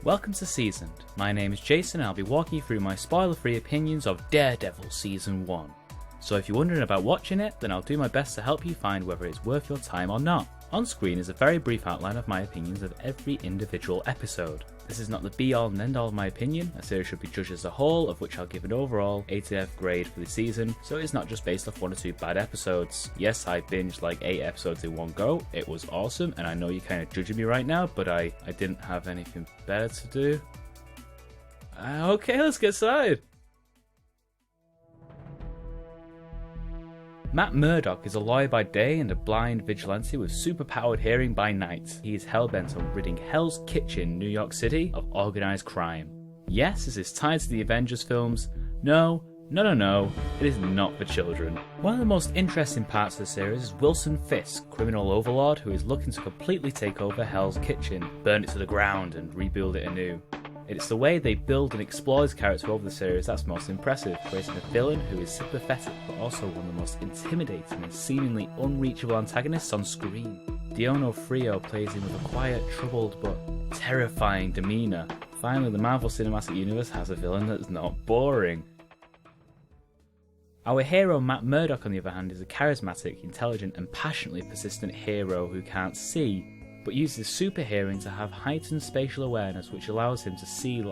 Welcome to Seasoned. My name is Jason and I'll be walking you through my spoiler-free opinions of Daredevil Season 1. So if you're wondering about watching it, then I'll do my best to help you find whether it's worth your time or not. On screen is a very brief outline of my opinions of every individual episode. This is not the be all and end all of my opinion. A series should be judged as a whole, of which I'll give an overall A to F grade for the season, so it's not just based off 1 or 2 bad episodes. Yes, I binged like 8 episodes in one go. It was awesome, and I know you're kind of judging me right now, but I didn't have anything better to do. Okay, let's get started. Matt Murdock is a lawyer by day and a blind vigilante with superpowered hearing by night. He is hellbent on ridding Hell's Kitchen, New York City, of organised crime. Yes, this is tied to the Avengers films. No, it is not for children. One of the most interesting parts of the series is Wilson Fisk, criminal overlord who is looking to completely take over Hell's Kitchen, burn it to the ground and rebuild it anew. It's the way they build and explore his character over the series that's most impressive, creating a villain who is sympathetic but also one of the most intimidating and seemingly unreachable antagonists on screen. Diono Frio plays him with a quiet, troubled but terrifying demeanour. Finally, the Marvel Cinematic Universe has a villain that's not boring. Our hero Matt Murdock, on the other hand, is a charismatic, intelligent and passionately persistent hero who can't see, but uses super hearing to have heightened spatial awareness, which allows him to see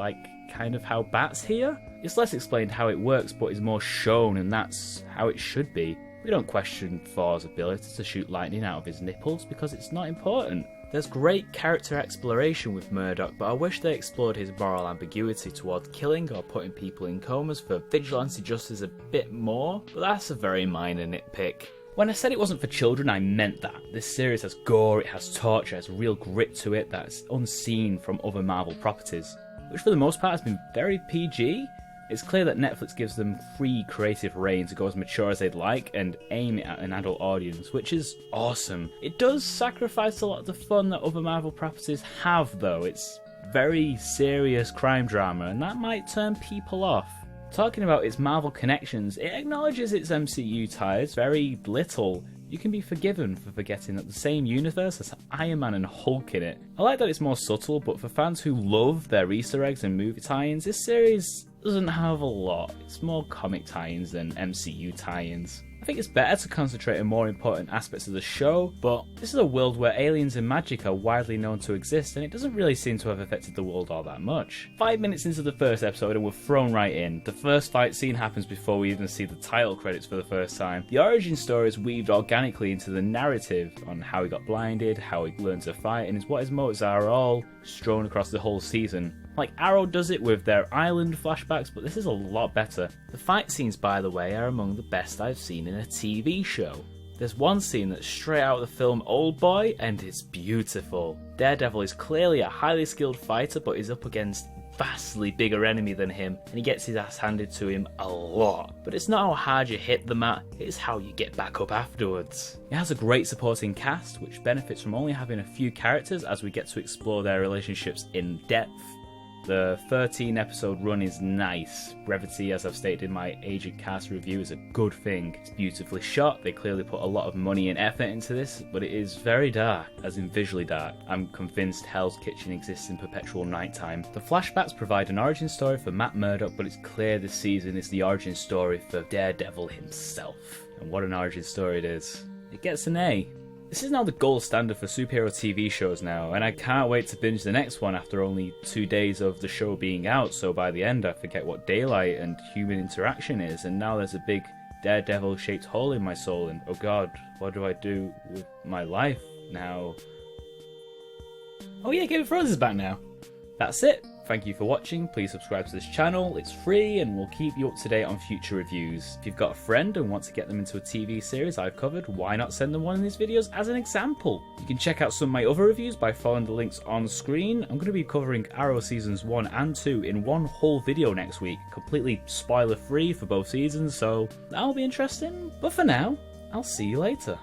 kind of how bats hear. It's less explained how it works, but is more shown, and that's how it should be. We don't question Thor's ability to shoot lightning out of his nipples because it's not important. There's great character exploration with Murdock, but I wish they explored his moral ambiguity toward killing or putting people in comas for vigilante justice a bit more, but that's a very minor nitpick. When I said it wasn't for children, I meant that. This series has gore, it has torture, it has real grit to it that's unseen from other Marvel properties, which for the most part has been very PG. It's clear that Netflix gives them free creative reign to go as mature as they'd like and aim it at an adult audience, which is awesome. It does sacrifice a lot of the fun that other Marvel properties have though. It's very serious crime drama and that might turn people off. Talking about its Marvel connections, it acknowledges its MCU ties very little. You can be forgiven for forgetting that the same universe has Iron Man and Hulk in it. I like that it's more subtle, but for fans who love their Easter eggs and movie tie-ins, this series doesn't have a lot. It's more comic tie-ins than MCU tie-ins. I think it's better to concentrate on more important aspects of the show, but this is a world where aliens and magic are widely known to exist, and it doesn't really seem to have affected the world all that much. 5 minutes into the first episode and we're thrown right in. The first fight scene happens before we even see the title credits for the first time. The origin story is weaved organically into the narrative on how he got blinded, how he learned to fight, and what his motives are, all strewn across the whole season. Like Arrow does it with their island flashbacks, but this is a lot better. The fight scenes, by the way, are among the best I've seen in a TV show. There's one scene that's straight out of the film Oldboy, and it's beautiful. Daredevil is clearly a highly skilled fighter, but is up against a vastly bigger enemy than him, and he gets his ass handed to him a lot. But it's not how hard you hit the mat, it's how you get back up afterwards. It has a great supporting cast, which benefits from only having a few characters as we get to explore their relationships in depth. The 13 episode run is nice. Brevity, as I've stated in my Agent Cast review, is a good thing. It's beautifully shot, they clearly put a lot of money and effort into this, but it is very dark, as in visually dark. I'm convinced Hell's Kitchen exists in perpetual nighttime. The flashbacks provide an origin story for Matt Murdock, but it's clear this season is the origin story for Daredevil himself. And what an origin story it is. It gets an A. This is now the gold standard for superhero TV shows now, and I can't wait to binge the next one after only 2 days of the show being out, so by the end I forget what daylight and human interaction is, and now there's a big Daredevil-shaped hole in my soul, and oh god, what do I do with my life now? Oh yeah, Game of Thrones is back now. That's it. Thank you for watching, please subscribe to this channel, it's free and we'll keep you up to date on future reviews. If you've got a friend and want to get them into a TV series I've covered, why not send them one of these videos as an example? You can check out some of my other reviews by following the links on screen. I'm going to be covering Arrow Seasons 1 and 2 in one whole video next week, completely spoiler free for both seasons, so that'll be interesting. But for now, I'll see you later.